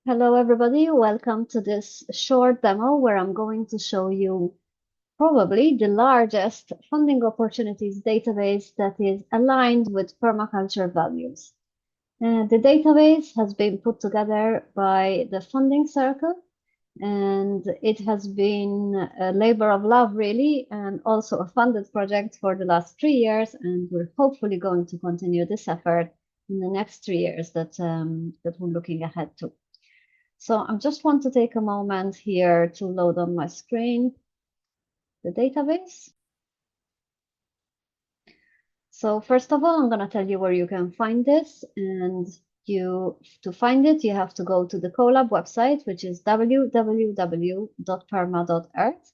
Hello, everybody. Welcome to this short demo where I'm going to show you probably the largest funding opportunities database that is aligned with permaculture values. The database has been put together by the Funding Circle, and it has been a labor of love, really, and also a funded project for the last 3 years. And we're hopefully going to continue this effort in the next 3 years that we're looking ahead to. So I just want to take a moment here to load on my screen the database. So first of all, I'm going to tell you where you can find this. And to find it, you have to go to the Colab website, which is www.perma.earth.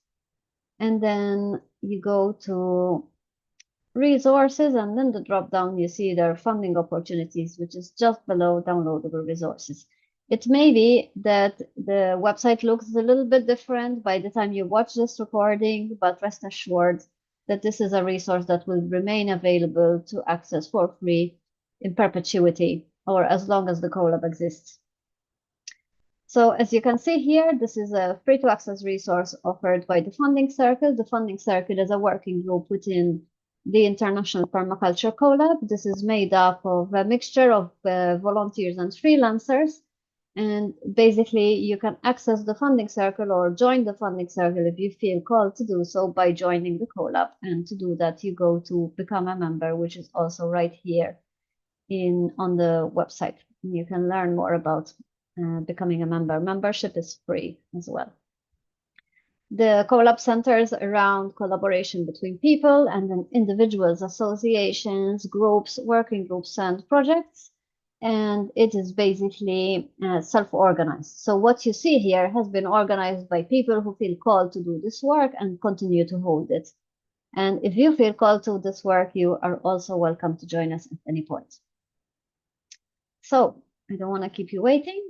And then you go to resources, and then the drop down, you see there are funding opportunities, which is just below downloadable resources. It may be that the website looks a little bit different by the time you watch this recording, but rest assured that this is a resource that will remain available to access for free in perpetuity or as long as the Colab exists. So as you can see here, this is a free to access resource offered by the Funding Circle. The Funding Circle is a working group within the International Permaculture Collab. This is made up of a mixture of volunteers and freelancers. And basically, you can access the Funding Circle or join the Funding Circle if you feel called to do so by joining the collab. And to do that, you go to become a member, which is also right here on the website. You can learn more about becoming a member. Membership is free as well. The collab centers around collaboration between people and then individuals, associations, groups, working groups, and projects. And it is basically self-organized. So what you see here has been organized by people who feel called to do this work and continue to hold it. And if you feel called to this work, you are also welcome to join us at any point. So I don't want to keep you waiting.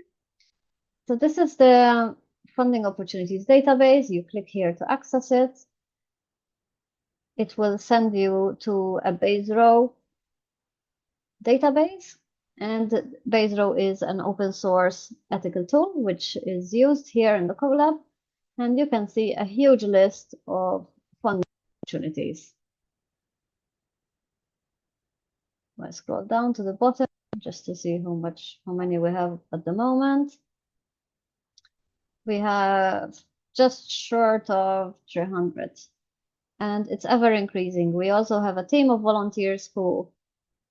So this is the funding opportunities database. You click here to access it. It will send you to a base row database. And base row is an open source ethical tool, which is used here in the collab. And you can see a huge list of funding opportunities. I scroll down to the bottom just to see how many we have at the moment. We have just short of 300, and it's ever increasing. We also have a team of volunteers who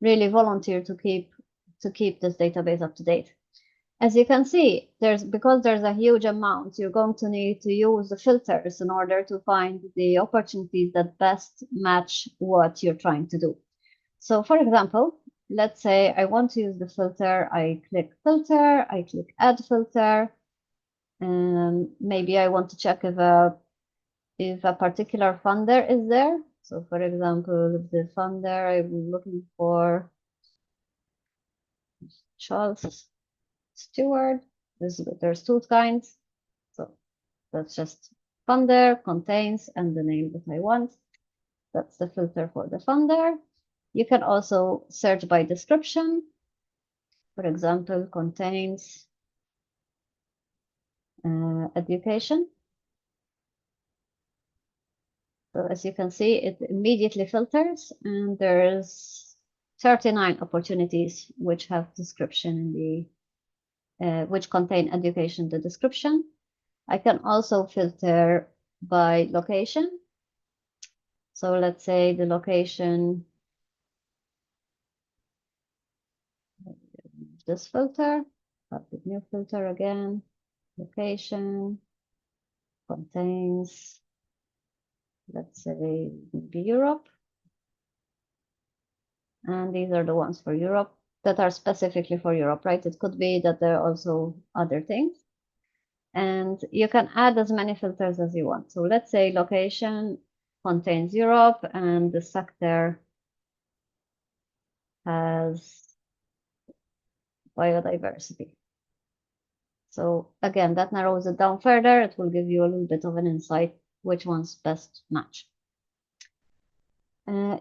really volunteer to keep this database up to date. As you can see, because there's a huge amount, you're going to need to use the filters in order to find the opportunities that best match what you're trying to do. So for example, let's say I want to use the filter. I click filter, I click add filter. And maybe I want to check if a particular funder is there. So for example, if the funder I'm looking for Charles Stewart, there's two kinds. So that's just funder, contains, and the name that I want. That's the filter for the funder. You can also search by description. For example, contains education. So as you can see, it immediately filters, and there's 39 opportunities which have description in the which contain education in the description. I can also filter by location. So let's say the location, this filter, public new filter again, location, contains, let's say maybe Europe. And these are the ones for Europe that are specifically for Europe, right? It could be that there are also other things. And you can add as many filters as you want. So let's say location contains Europe and the sector has biodiversity. So again, that narrows it down further. It will give you a little bit of an insight which ones best match.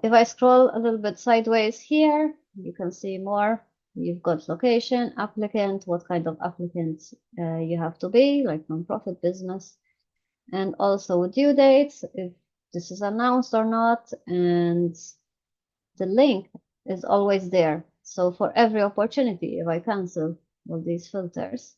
If I scroll a little bit sideways here, you can see more You've got location, applicant, what kind of applicant you have to be, like nonprofit business, and also due dates, if this is announced or not, and the link is always there. So for every opportunity, if I cancel all these filters,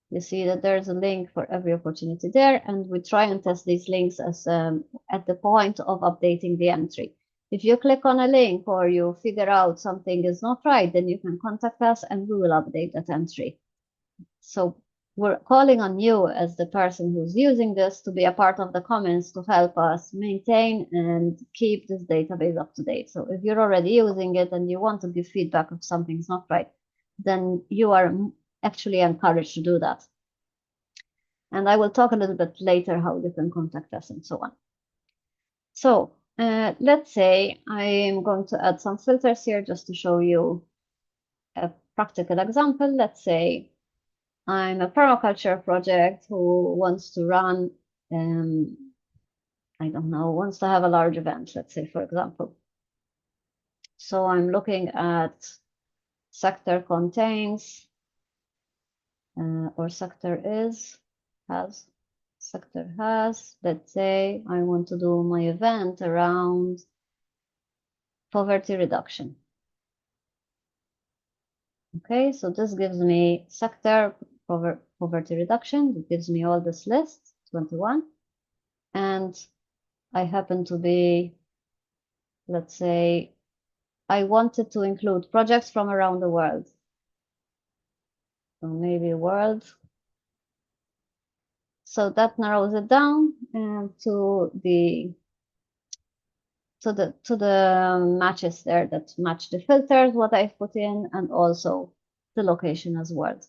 you see that there's a link for every opportunity there, and we try and test these links as at the point of updating the entry. If you click on a link or you figure out something is not right, then you can contact us and we will update that entry. So we're calling on you as the person who's using this to be a part of the comments to help us maintain and keep this database up to date. So if you're already using it and you want to give feedback if something's not right, then you are actually encouraged to do that. And I will talk a little bit later how you can contact us and so on. So let's say I am going to add some filters here just to show you a practical example. Let's say I'm a permaculture project who wants to run, I don't know, wants to have a large event, let's say, for example. So I'm looking at sector contains, or sector is, has, sector has, let's say I want to do my event around poverty reduction. Okay, so this gives me sector poverty reduction. It gives me all this list, 21. And I happen to be, let's say, I wanted to include projects from around the world. So maybe world. So that narrows it down to the matches there that match the filters, what I've put in, and also the location as well.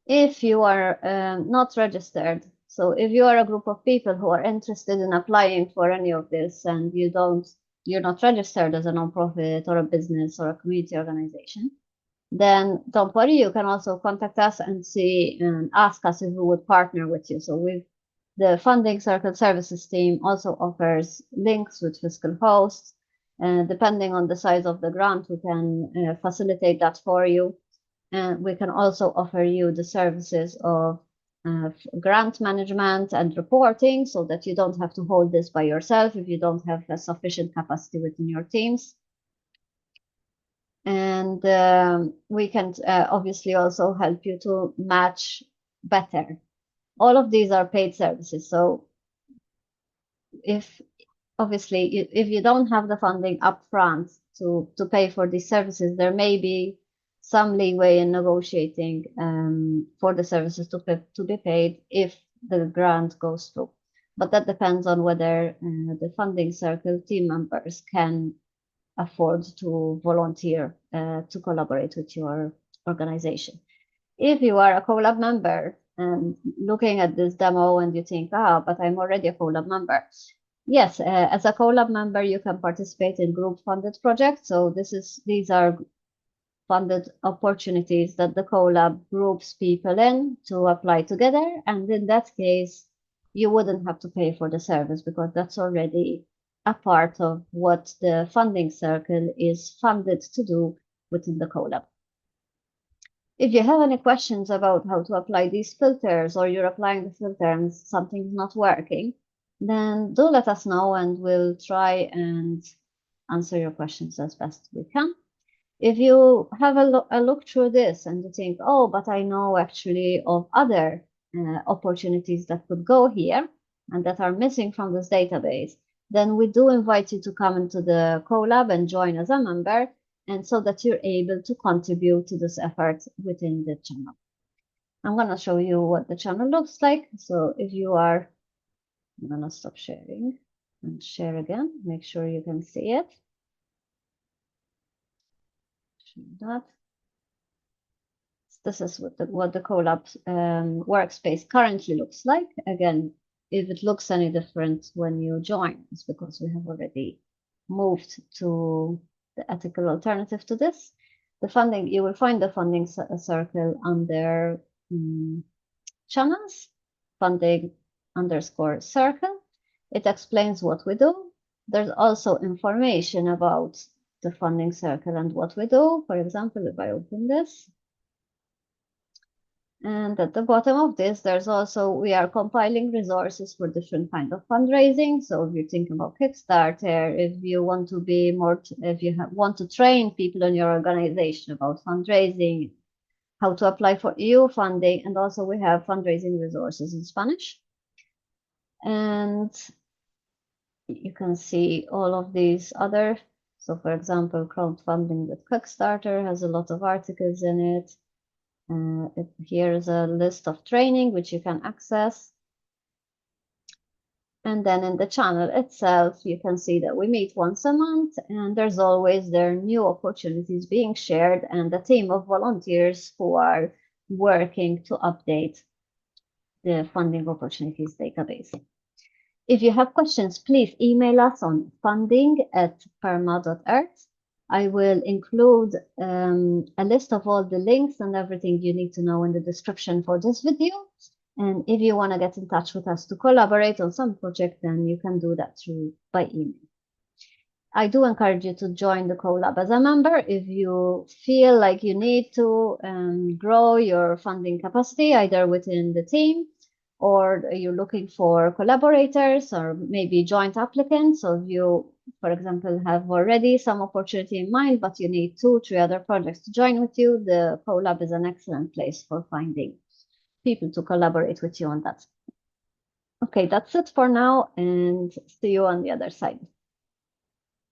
If you are not registered, so if you are a group of people who are interested in applying for any of this and you're not registered as a nonprofit or a business or a community organization, then don't worry, you can also contact us and see and ask us if we would partner with you. So the Funding Circle Services team also offers links with fiscal hosts. Depending on the size of the grant, we can facilitate that for you. And we can also offer you the services of grant management and reporting so that you don't have to hold this by yourself if you don't have a sufficient capacity within your teams. And we can obviously also help you to match better. All of these are paid services. So if you don't have the funding upfront to pay for these services, there may be some leeway in negotiating for the services to be paid if the grant goes through. But that depends on whether the Funding Circle team members can afford to volunteer to collaborate with your organization. If you are a collab member and looking at this demo and you think, but I'm already a collab member. Yes, as a collab member, you can participate in group funded projects. So these are funded opportunities that the collab groups people in to apply together. And in that case, you wouldn't have to pay for the service because that's already a part of what the funding circle is funded to do within the collab. If you have any questions about how to apply these filters or you're applying the filter and something's not working, then do let us know and we'll try and answer your questions as best we can. If you have a look through this and you think, but I know actually of other opportunities that could go here and that are missing from this database, then we do invite you to come into the collab and join as a member, and so that you're able to contribute to this effort within the channel. I'm going to show you what the channel looks like. So if you are, I'm going to stop sharing and share again, make sure you can see it. That. This is what the collab workspace currently looks like. Again, if it looks any different when you join, it's because we have already moved to the ethical alternative to this. The funding, you will find the funding circle under channels, funding_circle. It explains what we do. There's also information about the funding circle and what we do. For example, if I open this, and at the bottom of this, there's also, we are compiling resources for different kind of fundraising. So if you're thinking about Kickstarter, if you want to be more, if you want to train people in your organization about fundraising, how to apply for EU funding, and also we have fundraising resources in Spanish. And you can see all of these other, so for example, crowdfunding with Kickstarter has a lot of articles in it. Here's a list of training which you can access. And then in the channel itself, you can see that we meet once a month, and there's always there new opportunities being shared and a team of volunteers who are working to update the funding opportunities database. If you have questions, please email us on funding@perma.earth. I will include a list of all the links and everything you need to know in the description for this video. And if you want to get in touch with us to collaborate on some project, then you can do that by email. I do encourage you to join the collab as a member if you feel like you need to grow your funding capacity, either within the team or you're looking for collaborators or maybe joint applicants. So if you, for example, have already some opportunity in mind, but you need 2-3 other projects to join with you, the collab is an excellent place for finding people to collaborate with you on that. Okay, that's it for now, and see you on the other side.